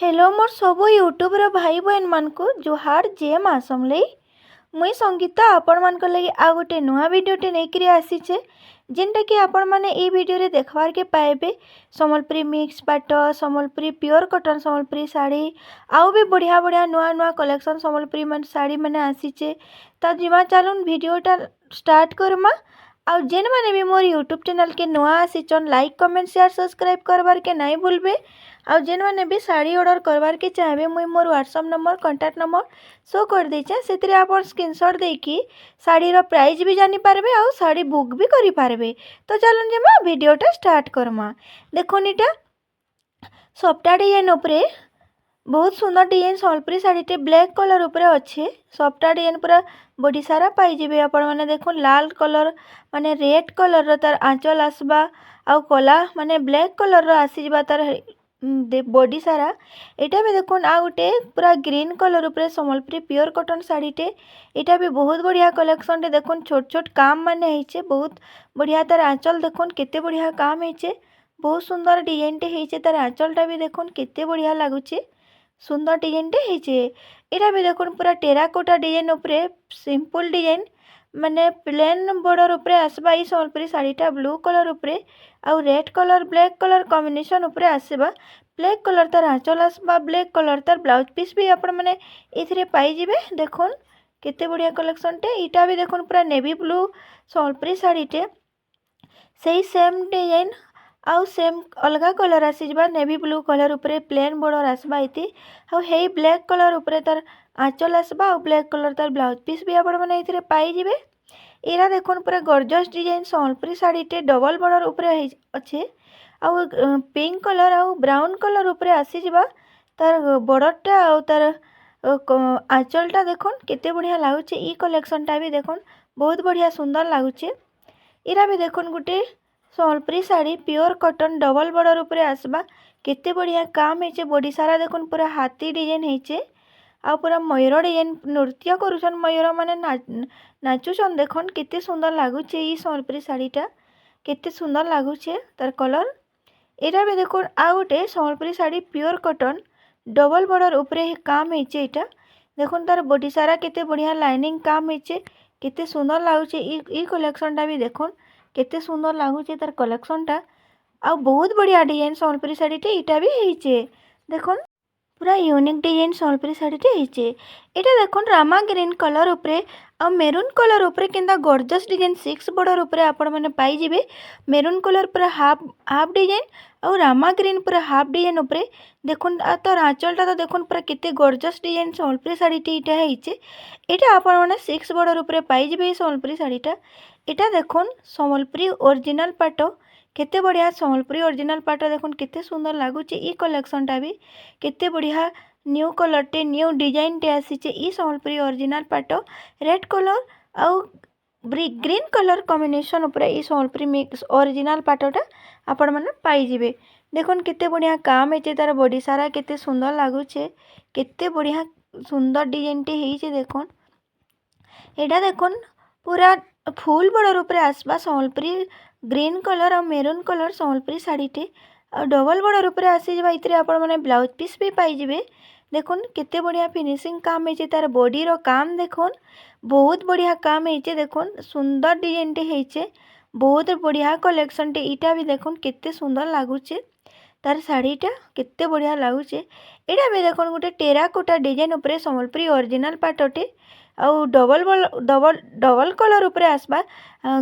Hello मोर सब YouTube भाई बहन मान को जुहार जे मासमले मुई संगीता आपण मान लगी आ गोटे नुआ वीडियोटे नहीं आसीचे जेनटा कि आपण माने ई वीडियो रे देखवार के पाएबे समलपुरी मिक्स पाट समलपुरी प्योर कॉटन समलपुरी साड़ी आउ भी बढ़िया बढ़िया नुआ नुआ कलेक्शन समलपुरी मन साड़ी मैंने आसीचे। तो जिमा चलून वीडियोटा स्टार्ट करमा आउ जेन माने भी मोर यूट्यूब चैनल के नुआ आसीचन लाइक कमेंट शेयर सब्सक्राइब करबार के नहीं भूलबे। आउ जेन माने भी साड़ी ऑर्डर करबार के चाहे मुई मोर WhatsApp number contact number show कर देचे से आप स्क्रीनशॉट देकी साड़ी रो प्राइस भी जानी पारबे आउ साड़ी बुक भी करि पारबे। तो चलून जेमा वीडियोटा स्टार्ट करमा। देखोन इटा सफ्टा डिजाइन उपरे बहुत सुंदर डिजाइन सम्बलपुरी साड़ीटे ब्लैक कलर उपरे अच्छे सफ्टा डिजाइन पूरा बॉडी सारा पाइबे। आपण मैंने देखो लाल कलर माने रेड कलर तार आंचल आसबा आउ कला माने ब्लैक कलर आसीबा तार बॉडी सारा। एटा भी देखो आ गोटे पूरा ग्रीन कलर उपरे सम्बलपुरी प्योर कॉटन साड़ीटे एटा भी बहुत बढ़िया कलेक्शन टे देखो छोट छोट काम माने होइचे बहुत बढ़िया तार आंचल देखो केते बढ़िया काम होइचे बहुत सुंदर डिजाइन टे होइचे तार आंचलटा भी देखो केते बढ़िया लागुचे सुंदर डिजाइन टे होइचे। एटा भी देखो पूरा टेराकोटा डिजाइन उपरे सिंपल डिजाइन माने प्लेन बॉर्डर उपरे आसबा ई सम्बलपुरी साड़ीटा ब्लू कलर उपरे आउ red colour black colour combination उपरे आसबा ब्लैक कलर तार आंचल आसबा ब्लैक कलर तार ब्लाउज पीस भी आपण माने इथिरे पाई जिबे। देखोन केते बढ़िया कलेक्शन टे इटा भी देखोन पूरा नेवी ब्लू सम्बलपुरी साड़ीटे सही सेम डिजाइन आउ सेम अलगा कलर आसीबा नेवी ब्लू कलर उपरे प्लेन बॉर्डर आसबा इति आउ हे ब्लैक कलर उपरे तार आंचल आसबा आउ ब्लैक कलर तार ब्लाउज पीस भी आपण माने इथिरे पाई जिबे। एरा देखोन पूरा गॉर्जियस डिजाइन सम्बलपुरी साड़ीटे डबल बॉर्डर उपरे अच्छे आउ पिंक कलर आउ ब्राउन कलर उपरे आसीबा तार बॉर्डरटा आउ तार आंचलटा देखोन केते बढ़िया लागुचे ई कलेक्शनटा भी देखोन बहुत बढ़िया सुंदर लागुचे। इरा भी देखोन गुटे Sambalpuri sari pure cotton double border उपरे आसबा केते बढ़िया काम होइचे बॉडी सारा देखोन पूरा हाथी डिजाइन होइचे आ पूरा मयूर डिजाइन नृत्य करुछन मयूर माने नाचुछन देखोन केते सुंदर लागुचे ई सम्बलपुरी साड़ीटा केते सुंदर लागुचे तार कलर। एटा भी देखोन आ गोटे Sambalpuri sari pure cotton double border उपरे काम होइचे एटा देखोन तार बॉडी सारा केते बढ़िया लाइनिंग काम होइचे केते सुंदर लागुचे ई कलेक्शनटा भी देखोन केते सुंदर लागुचे तार कलेक्शनटा आ बहुत बढ़िया डिजाइन सम्बलपुरी साड़ीटे इटा भी होइचे देखोन पूरा यूनिक डिजाइन सम्बलपुरी साड़ीटे होइचे। एटा देखोन रामा ग्रीन कलर उपरे आ मेरून कलर उपरे केंदा गॉर्जियस डिजाइन 6 बॉर्डर उपरे आपण माने पाई जिबे मेरून कलर पूरा हाफ डिजाइन और रामा ग्रीन पूरा हाफ डिजाइन उपरे देखोन तार आंचलटा तो देखोन पूरा केते गॉर्जियस डिजाइन सम्बलपुरी साड़ीटे इटा होइचे एटा आपण माने 6 बॉर्डर उपरे पाई जिबे सम्बलपुरी साड़ीटा। एटा देखोन सम्बलपुरी ओरिजिनल पाट केते बढ़िया सम्बलपुरी ओरिजिनल पाट देखोन केते सुंदर लागुचे ई कलेक्शनटा भी केते बढ़िया न्यू कलर टे न्यू डिजाइन टे आसीचे ई सम्बलपुरी ओरिजिनल पाट रेड कलर आउ ग्रीन कलर कॉम्बिनेशन उपरे ई सम्बलपुरी मिक्स ओरिजिनल पाटटा आपण माने पाई जिबे। देखोन केते बढ़िया काम होइचे तार बॉडी सारा केते सुंदर लागुचे केते बढ़िया सुंदर डिजाइन टे होइचे देखोन। एटा देखोन पूरा फुल बॉर्डर उपरे आसबा सम्बलपुरी ग्रीन कलर और मेरून कलर सम्बलपुरी साड़ीटे और डबल बॉर्डर उपरे आसीबा इतरे आपण माने ब्लाउज पीस भी पाई जिबे। देखोन केते बढ़िया फिनिशिंग काम होइचे तार बॉडी रो काम देखोन बहुत बढ़िया काम होइचे देखोन सुंदर डिजाइन टे होइचे बहुत बढ़िया कलेक्शन टे इटा भी देखोन केते सुंदर लागुचे तार साड़ीटा केते बढ़िया लागुचे। एटा भी देखोन गोटे टेराकोटा डिजाइन उपरे सम्बलपुरी ओरिजिनल पाटटे आउ डबल कलर उपरे आसबा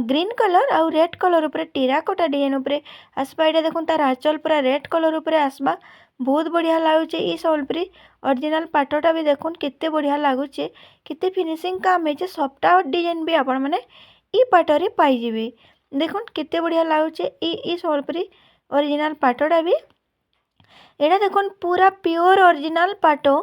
ग्रीन कलर आउ रेड कलर उपरे टेराकोटा डिजाइन उपरे आसबा एटा देखोन तार आंचल पूरा रेड कलर उपरे आसबा बहुत बढ़िया लागुचे ई सम्बलपुरी ओरिजिनल पाटटा भी देखोन केते बढ़िया लागुचे केते फिनिशिंग काम होइचे सफ्टा डिजाइन भी आपण माने ई पाटरे पाई जिबे। देखोन केते बढ़िया लागुचे ई सम्बलपुरी ओरिजिनल पाटटा भी एटा देखोन पूरा प्योर ओरिजिनल पाटो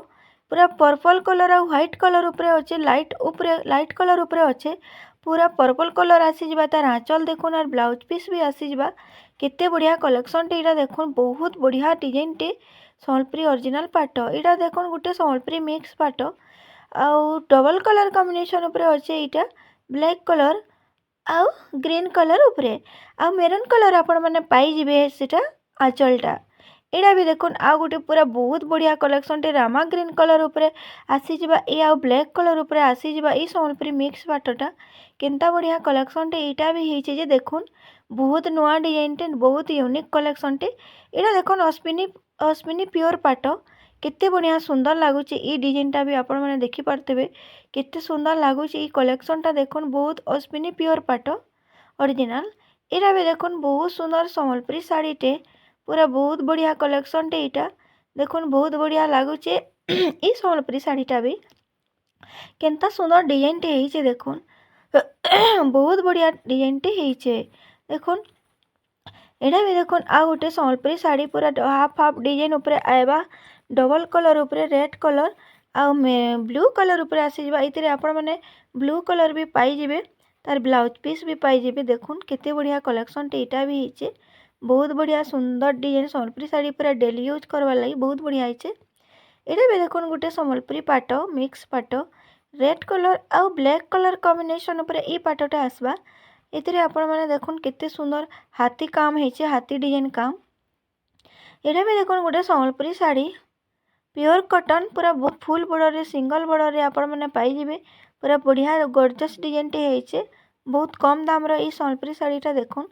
पूरा पर्पल कलर और व्हाइट कलर उपरे अच्छे लाइट कलर उपरे अच्छे पूरा पर्पल कलर आसीबा तार आंचल देखोन और ब्लाउज पीस भी आसीबा केते बढ़िया कलेक्शन टे इटा देखोन बहुत बढ़िया डिजाइन टे सम्बलपुरी ओरिजिनल पाट इटा देखोन गुटे सम्बलपुरी मिक्स पाट आउ डबल कलर कॉम्बिनेशन उपरे अच्छे इटा ब्लैक कलर आउ ग्रीन कलर उपरे आउ मेरून कलर आपण माने पाई जिबे सेटा आंचलटा एटा भी देखुन आउ गोटे पूरा बहुत बढ़िया कलेक्शन टे रामा ग्रीन कलर उपरे आसी जिबा ए आउ ब्लैक कलर उपरे आसी जिबा ई संबलपुरी मिक्स पाटटा केनता बढ़िया कलेक्शन टे एटा भी ହେଇଛି जे देखुन बहुत नुआ डिजाइन टे बहुत यूनिक कलेक्शन टे एटा देखुन अश्विनी प्योर पाट केते बढ़िया सुंदर लागुची ई डिजाइन टा भी आपण माने देखि पारतेबे केते सुंदर लागुची ई कलेक्शन टा देखुन बहुत अश्विनी प्योर पाट ओरिजिनल एटा भी देखुन बहुत सुंदर संबलपुरी साड़ी टे पूरा बहुत बढ़िया कलेक्शन टे इटा देखुन बहुत बढ़िया लागुचे ई संबलपुरी साड़ीटा भी केनता सुंदर डिजाइन टे ହେଇছে देखुन बहुत बढ़िया डिजाइन टे ହେଇছে देखुन एटा भी देखुन आ गोटे संबलपुरी साड़ी पूरा हाफ हाफ डिजाइन ऊपर आएबा डबल कलर ऊपर रेड कलर आ ब्लू कलर ऊपर आसी जिबा इतरे आपण माने ब्लू कलर भी पाई जिबे तार ब्लाउज पीस भी पाई जिबे देखुन केते बढ़िया कलेक्शन टे इटा भी ହେଇছে बहुत बढ़िया सुंदर डिजाइन संबलपुरी साड़ी पूरा डेली यूज करवा लगी बहुत बढ़िया है। ये भी देखो गोटे संबलपुरी पाट मिक्स पाट रेड कलर आउ ब्लैक कलर कॉम्बिनेशन ऊपर ई पाटटा आसवा इतरे आपण माने देखुन केते सुंदर हाथी काम है हाथी डिजाइन काम ये भी देखो गोटे संबलपुरी साड़ी प्योर कॉटन पूरा फुल बॉर्डर सिंगल बॉर्डर आपण माने पाई जिबे पूरा बढ़िया गॉर्जियस डिजाइन टे है बहुत कम दाम रो ई संबलपुरी साड़ीटा देखुन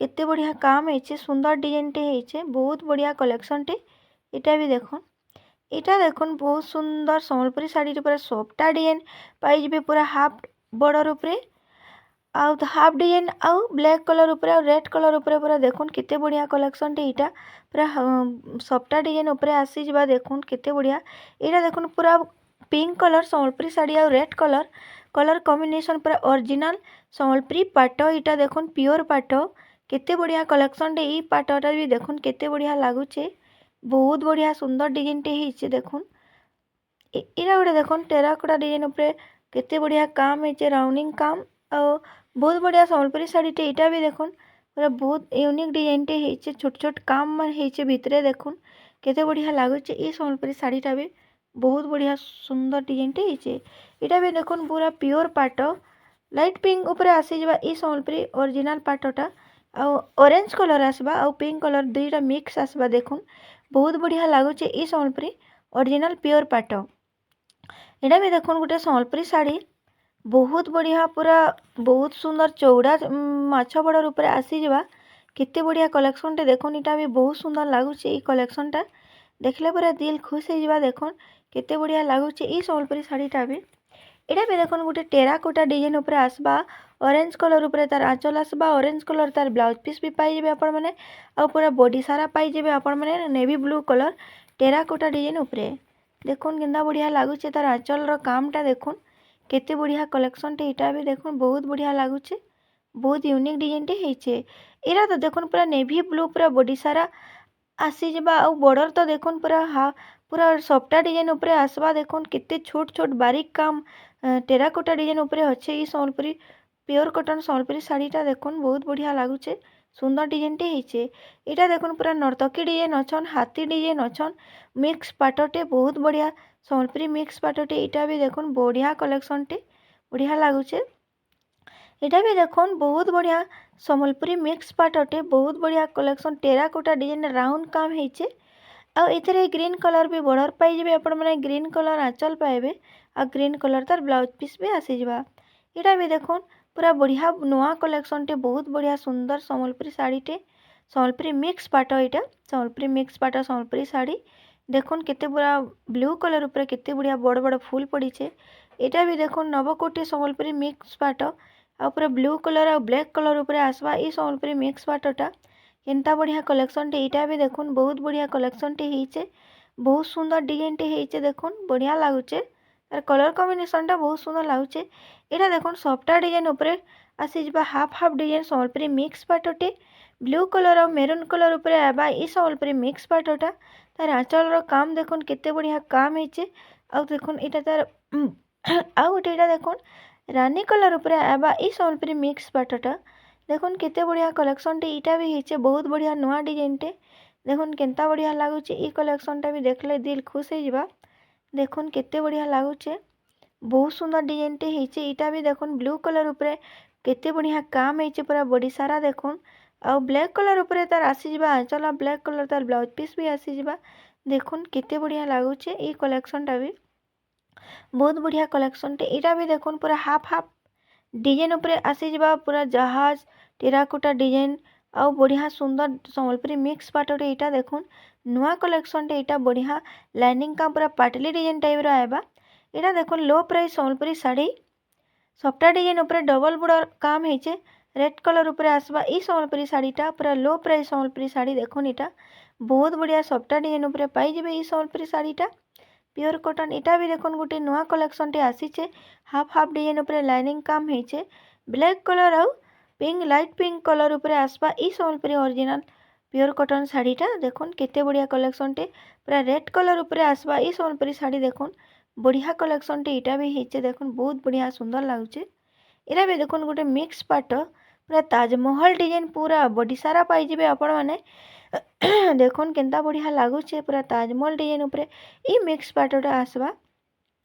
केते बढ़िया काम है सुंदर डिजाइन टे है बहुत बढ़िया कलेक्शन टे इटा भी देखुन इटा देखुन बहुत सुंदर संबलपुरी साड़ी पूरा सॉफ्टा डिजाइन पाई जिबे पूरा हाफ बॉर्डर ऊपर आउ हाफ डिजाइन आउ ब्लैक कलर ऊपर आउ रेड कलर ऊपर पूरा देखुन केते बढ़िया कलेक्शन टे इटा पूरा सॉफ्टा डिजाइन ऊपर आसी जिबा देखुन केते बढ़िया इटा देखुन पूरा पिंक कलर संबलपुरी साड़ी आउ रेड कलर कलर कॉम्बिनेशन पूरा ओरिजिनल संबलपुरी पाट इटा देखुन प्योर पाट केते बढ़िया कलेक्शन टे ई पाटटा भी देखुन केते बढ़िया लागुचे बहुत बढ़िया सुंदर डिजाइन टे ହେଇছে देखुन इरा गोटे देखुन टेराकोटा डिजाइन ऊपर केते बढ़िया काम है राउंडिंग काम और बहुत बढ़िया संबलपुरी साड़ी टे इटा भी देखुन पूरा बहुत यूनिक डिजाइन टे ହେଇছে छोट छोट काम मन ହେଇছে भितरे देखुन केते बढ़िया लागुचे ई संबलपुरी साड़ीटा भी बहुत बढ़िया सुंदर डिजाइन टे ହେଇছে इटा भी देखुन पूरा प्योर पाट लाइट पिंक ऊपर आसी जबा ई संबलपुरी ओरिजिनल पाटटा ऑरेंज कलर आसबा और पिंक कलर दुईटा मिक्स आसबा देखुन बहुत बढ़िया लगुचे ई संबलपुरी ओरिजिनल प्योर पाट एटा भी देखुन गोटे संबलपुरी साड़ी बहुत बढ़िया पूरा बहुत सुंदर चौड़ा माछ बॉर्डर ऊपर आसी जबा केते बढ़िया कलेक्शन टे देखुन इटा भी बहुत सुंदर लगुचे ई कलेक्शन टा देखले पूरा दिल खुश हो जबा देखुन केते बढ़िया लगुचे ई संबलपुरी साड़ीटा भी एटा भी देखुन गोटे टेराकोटा डिजाइन ऊपर आसबा ऑरेंज कलर ऊपर तार आंचल आसबा ऑरेंज कलर तार ब्लाउज पीस भी पाई जेबे आपण माने आ पूरा बॉडी सारा पाई जेबे आपण माने navy blue colour terracotta design ऊपर देखुन केंदा बढ़िया लागुचे तार आंचल रो कामटा देखुन केते बढ़िया कलेक्शन टे इटा भी देखुन बहुत बढ़िया लागुचे बहुत यूनिक डिजाइन टे ହେଇছে एरा तो देखुन पूरा नेवी ब्लू पूरा बॉडी सारा आसी जबा आ बॉर्डर तो देखुन पूरा सॉफ्टा डिजाइन ऊपर आसबा देखुन केते छोट छोट बारीक काम टेराकोटा डिजाइन ऊपर अच्छे ई संबलपुरी प्योर कॉटन संबलपुरी साड़ीटा देखुन बहुत बढ़िया लागुचे सुंदर डिजाइन टे ହେଇছে एटा देखुन पूरा नर्तकी डिजाइन अछन हाथी डिजाइन अछन मिक्स पाटटे बहुत बढ़िया संबलपुरी मिक्स पाटटे एटा भी देखुन बढ़िया कलेक्शन टे बढ़िया लागुचे एटा भी देखुन बहुत बढ़िया संबलपुरी मिक्स पाटटे बहुत बढ़िया कलेक्शन टेराकोटा डिजाइन राउंड काम ହେଇছে आ इथरे ग्रीन कलर भी बॉर्डर पाई जेबे आपण माने ग्रीन कलर आंचल पाइबे आ ग्रीन कलर तार ब्लाउज पीस भी आसी जिबा एटा भी देखुन पूरा बढ़िया नुआ कलेक्शन टे बहुत बढ़िया सुंदर संबलपुरी साड़ी टे संबलपुरी मिक्स पाट इटा संबलपुरी मिक्स पाट संबलपुरी साड़ी देखुन केते पूरा ब्लू कलर ऊपर केते बढ़िया बड़ बड़ फूल पड़ी छे एटा भी देखुन नवकोटी संबलपुरी मिक्स पाट आ पूरा ब्लू कलर और ब्लैक कलर ऊपर आसवा ई संबलपुरी मिक्स पाटटा केनता बढ़िया कलेक्शन टे इटा भी देखुन बहुत बढ़िया कलेक्शन टे ହେଇছে बहुत सुंदर डिजाइन टे ହେଇছে देखुन बढ़िया लागुचे तार कलर कॉम्बिनेशनटा बहुत सुंदर लागुचे एटा देखुन सॉफ्टा डिजाइन ऊपर आसी जबा half half design Sambalpuri mix पाटटे ब्लू कलर और मेरून कलर ऊपर आबा ई संबलपुरी मिक्स पाटटा तार आंचल रो काम देखुन केते बढ़िया काम ହେଇছে आ देखुन एटा तार आ गोटे एटा देखुन रानी कलर ऊपर आबा ई संबलपुरी मिक्स पाटटा देखुन केते बढ़िया कलेक्शन टे इटा भी ହେଇছে बहुत बढ़िया नुआ डिजाइन टे देखुन केनता बढ़िया लागुचे ई कलेक्शन टा भी देखले दिल खुश हो जिबा देखुन केते बढ़िया लागुचे बहुत सुंदर डिजाइन टे ହେଇছে इटा भी देखुन ब्लू कलर ऊपर केते बढ़िया काम ହେଇছে पूरा बॉडी सारा देखुन आउ ब्लैक कलर उपरे तार आसीजिबा आंचल आ ब्लैक कलर तार ब्लाउज पीस भी आसीजिबा। देखुन केते बढ़िया लागुचे ई कलेक्शनटा भी बहुत बढ़िया कलेक्शनटे। इटा भी देखुन पूरा हाफ हाफ डिजाइन उपरे आसीजिबा पूरा जहाज टेराकोटा डिजाइन आउ बढ़िया सुंदर संबलपुरी मिक्स पाटोटे। इटा देखुन नुआ कलेक्शनटे। इटा बढ़िया लाइनिंग का पूरा पाटली डिजाइन टाइप रो आएबा। इटा देखुन लो प्राइस संबलपुरी साड़ी सफ्टा डिजाइन उपरे डबल बॉर्डर काम हेचे रेड कलर उपरे आसबा। ई संबलपुरी साड़ीटा पूरा लो प्राइस संबलपुरी साड़ी देखुन इटा बहुत बढ़िया सफ्टा डिजाइन उपरे पाई जिबे। ई संबलपुरी साड़ीटा प्योर कॉटन। इटा भी देखुन गोटे नुआ कलेक्शनटे आसीचे हाफ हाफ डिजाइन उपरे लाइनिंग काम हेचे ब्लैक कलर आउ पिंक लाइट पिंक कलर उपरे आसबा। ई संबलपुरी ओरिजिनल प्योर कॉटन साड़ीटा देखुन केते बढ़िया कलेक्शनटे पूरा रेड कलर उपरे आसबा। ई संबलपुरी साड़ी देखुन बढ़िया कलेक्शनटे। इटा भी हेचे देखुन बहुत बढ़िया सुंदर लागुचे। इरा भी देखुन गोटे मिक्स पाट पूरा ताजमहल डिजाइन पूरा बॉडी सारा पाई जिबे आपण माने देखुन केंता बढ़िया लागुचे पूरा ताजमहल डिजाइन उपरे ई मिक्स पाटटा आसबा।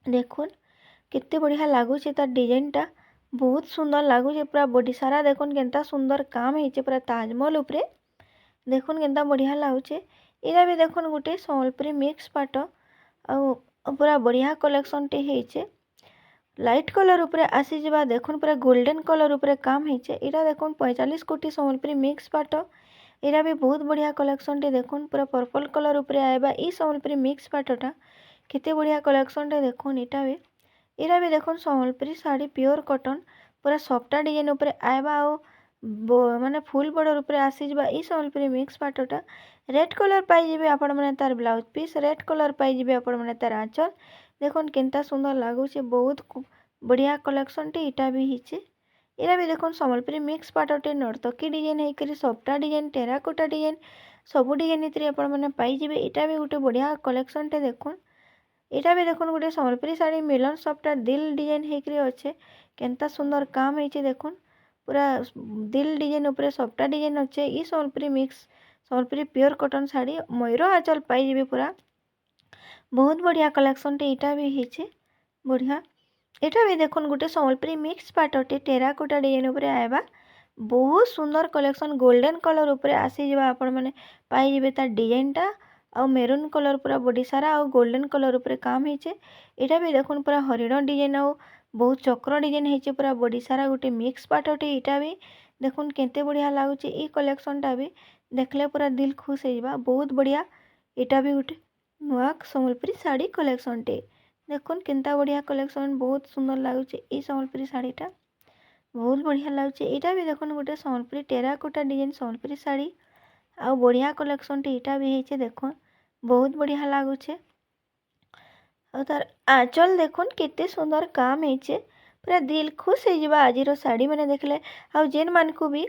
देखुन केते बढ़िया लागुचे तार डिजाइनटा बहुत सुंदर लागुचे पूरा बॉडी सारा देखुन केंता सुंदर काम हेचे पूरा ताजमहल उपरे देखुन केंता बढ़िया लागुचे। इरा भी देखुन गोटे संबलपुरी मिक्स पाट आउ पूरा बढ़िया कलेक्शनटे हेचे लाइट कलर उपरे आसीजिबा। देखुन पूरा गोल्डन कलर उपरे काम हेचे। इरा देखुन 45 कोटी संबलपुरी मिक्स पाट इरा भी बहुत बढ़िया कलेक्शनटे देखुन पूरा पर्पल कलर उपरे आएबा। ई संबलपुरी मिक्स पाटटा केते बढ़िया कलेक्शनटे देखुन इरा भी देखुन संबलपुरी साड़ी प्योर कॉटन पूरा सफ्टा डिजाइन उपरे आएबा आउ माने फुल बॉर्डर उपरे आसीजिबा। ई संबलपुरी मिक्स पाटटा रेड कलर पाई जिबे आपण माने तार ब्लाउज पीस रेड कलर पाई जिबे आपण माने तार आंचल देखुन केंता सुंदर लागुचे बहुत बढ़िया कलेक्शनटे। इटा भी हिचे इरा भी देखुन संबलपुरी मिक्स पाटोटे नर्तकी डिजाइन हेकरी सफ्टा डिजाइन टेराकोटा डिजाइन सबु डिजाइन इतरे आपण माने पाई जिबे। इटा भी गोटे बढ़िया कलेक्शनटे देखुन इटा भी देखुन गोटे संबलपुरी साड़ी मिलन सफ्टा दिल डिजाइन हेकरी अच्छे केंता सुंदर काम हेचे देखुन पूरा दिल डिजाइन उपरे सफ्टा डिजाइन अच्छे। ई Sambalpuri mix Sambalpuri pure cotton sari मयूर आंचल पाई जिबे पूरा बहुत बढ़िया कलेक्शनटे। इटा भी हेचे बढ़िया। इटा भी देखुन गोटे संबलपुरी मिक्स पाटोटे टेराकोटा डिजाइन उपरे आएबा बहुत सुंदर कलेक्शन गोल्डन कलर उपरे आसीजिबा आपण माने पाई जिबे तार डिजाइनटा आउ मेरून कलर पूरा बॉडी सारा आउ गोल्डन कलर उपरे काम हेचे। इटा भी देखुन पूरा हरिण डिजाइन आउ बहुत चक्र डिजाइन हेचे पूरा बॉडी सारा गोटे मिक्स पाटोटे। इटा भी देखुन केते बढ़िया लागुचे ई कलेक्शनटा भी देखले पूरा दिल खुश हेजिबा बहुत बढ़िया। इटा भी गोटे नुआ संबलपुरी साड़ी कलेक्शनटे देखुन केंता बढ़िया कलेक्शन बहुत सुंदर लागुचे ई संबलपुरी साड़ीटा बहुत बढ़िया लागुचे। इटा भी देखुन गोटे संबलपुरी टेराकोटा डिजाइन संबलपुरी साड़ी आउ बढ़िया कलेक्शनटे। इटा भी हेचे देखुन बहुत बढ़िया लागुचे और तार आंचल देखुन केते सुंदर काम हेचे पूरा दिल खुश हेजिबा आजिरो साड़ी मैंने देखले। आउ जेन मानकू भी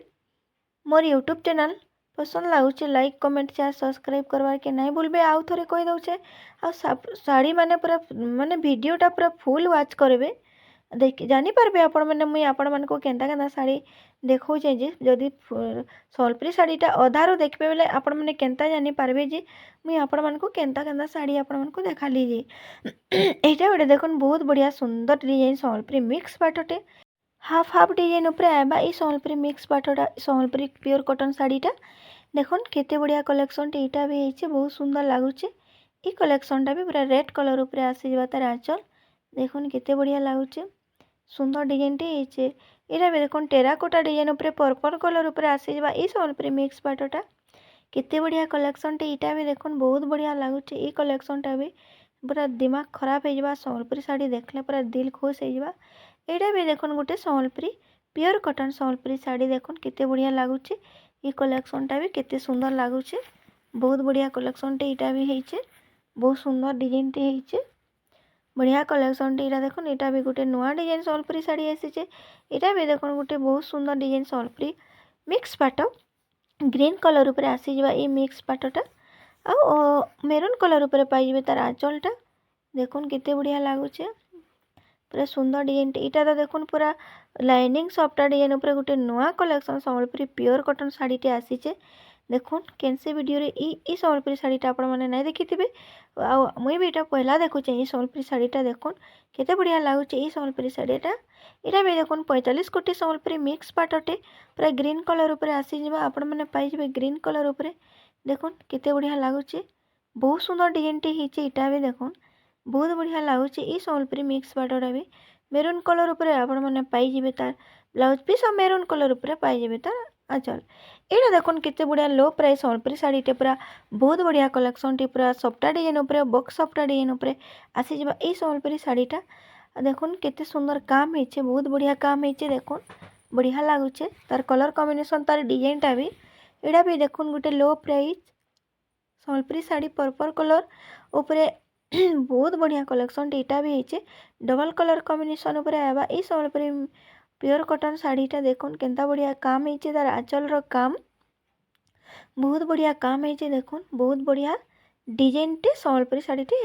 मोर यूट्यूब चैनल पसंद लागुचे लाइक कमेंट शेयर सब्सक्राइब करवार के नहीं भूलबे। आउ थोड़े कही दउचे आ साड़ी माने पूरा माने वीडियोटा पूरा फुल वाच करबे देख जानी पारबे आपण माने मुई आपण मानको केंता केंता साड़ी देखौचे जे जदि संबलपुरी साड़ीटा अधारू देखबे बेले आपण माने केंता जानी पारबे जे मुई आपण मानको केंता केंता साड़ी आपण मानको देखाली जे एटा गोटे देखुन बहुत बढ़िया सुंदर डिजाइन संबलपुरी मिक्स पाटोटे हाफ हाफ डिजाइन उपरे आएबा। ई संबलपुरी मिक्स पाटोटा संबलपुरी प्योर कॉटन साड़ीटा देखुन केते बढ़िया कलेक्शनटे। इटा भी हेचे बहुत सुंदर लागुचे ई कलेक्शनटा भी पूरा रेड कलर उपरे आसीजिबा तार आंचल देखुन केते बढ़िया लागुचे सुंदर डिजाइनटे हेचे। इरा भी देखुन टेराकोटा डिजाइन उपरे पर्पल कलर उपरे आसीजिबा। ई संबलपुरी मिक्स पाटोटा केते बढ़िया कलेक्शनटे। इटा भी देखुन बहुत बढ़िया लागुचे ई कलेक्शनटा भी पूरा दिमाग खराब हेजिबा संबलपुरी साड़ी देखले पूरा दिल खुश हेजिबा। एटा भी देखुन गोटे संबलपुरी प्योर कॉटन संबलपुरी साड़ी देखुन केते बढ़िया लागुचे ई कलेक्शनटा भी केते सुंदर लागुचे बहुत बढ़िया कलेक्शनटे। इटा भी हेचे बहुत सुंदर डिजाइनटे हेचे बढ़िया कलेक्शनटे। इटा देखुन इटा भी गोटे नुआ डिजाइन संबलपुरी साड़ी आसीचे। इटा भी देखुन गोटे बहुत सुंदर डिजाइन संबलपुरी मिक्स पाट ग्रीन कलर उपरे आसीजिबा। ई मिक्स पाटटा आउ मेरून कलर उपरे पाई जिबे तार आंचलटा देखुन केते बढ़िया लागुचे पूरा सुंदर डिजाइनटे। इटा तो देखुन पूरा लाइनिंग सफ्टा डिजाइन उपरे गोटे नुआ कलेक्शन संबलपुरी प्योर कॉटन साड़ीटे आसीचे देखुन केनसे वीडियो रे ई सम्बलपुरी साड़ीटा आपण मैंने नहीं देखी थे मुई भी यहाँ पहला देखुचे ये सम्बलपुरी साड़ीटा देखुन केते बढ़िया लगुचे ये सम्बलपुरी साड़ीटा यहाँ भी देखुन 45 कोटी सम्बलपुरी मिक्स पाट अटे पूरा ग्रीन कलर उपर आसीजा आपण मैंने पाइबे ग्रीन कलर उपर देखुन केते बढ़िया लगुचे बहुत सुंदर डिजाइन टी होती यहाँ भी देखुन बहुत बढ़िया लगुचे ये सम्बलपुरी मिक्स पाटटा भी मेरून कलर उपर आपण मैंने पाइबे तार ब्लाउज पीस और मेरून कलर उपर पाइबे तार आंचल यहाँ देखुन केते बढ़िया लो प्राइस सम्बलपुरी साड़ीटे पूरा बहुत बढ़िया कलेक्शन टी पूरा सफ्टा डिजाइन उपर बक्स सफ्टा डिजाइन उपर आसीजा ये सम्बलपुरी साड़ीटा देखुन केते सुंदर काम होइछे बहुत बढ़िया काम होइछे देखुन बढ़िया लगुचे तार कलर कॉम्बिनेशन तार डिजाइनटा भी यहाँ भी देखुन गोटे लो price Sambalpuri sari purple colour उपरे बहुत बढ़िया कलेक्शन टीटा भी होइछे डबल कलर कॉम्बिनेशन उपर आवा ई सम्बलपुरी प्योर कॉटन साड़ीटा देखुन केंता बढ़िया काम होइछे तार आंचल रो काम बहुत बढ़िया काम होइछे देखुन बहुत बढ़िया डिजाइन टे सम्बलपुरी साड़ीटे।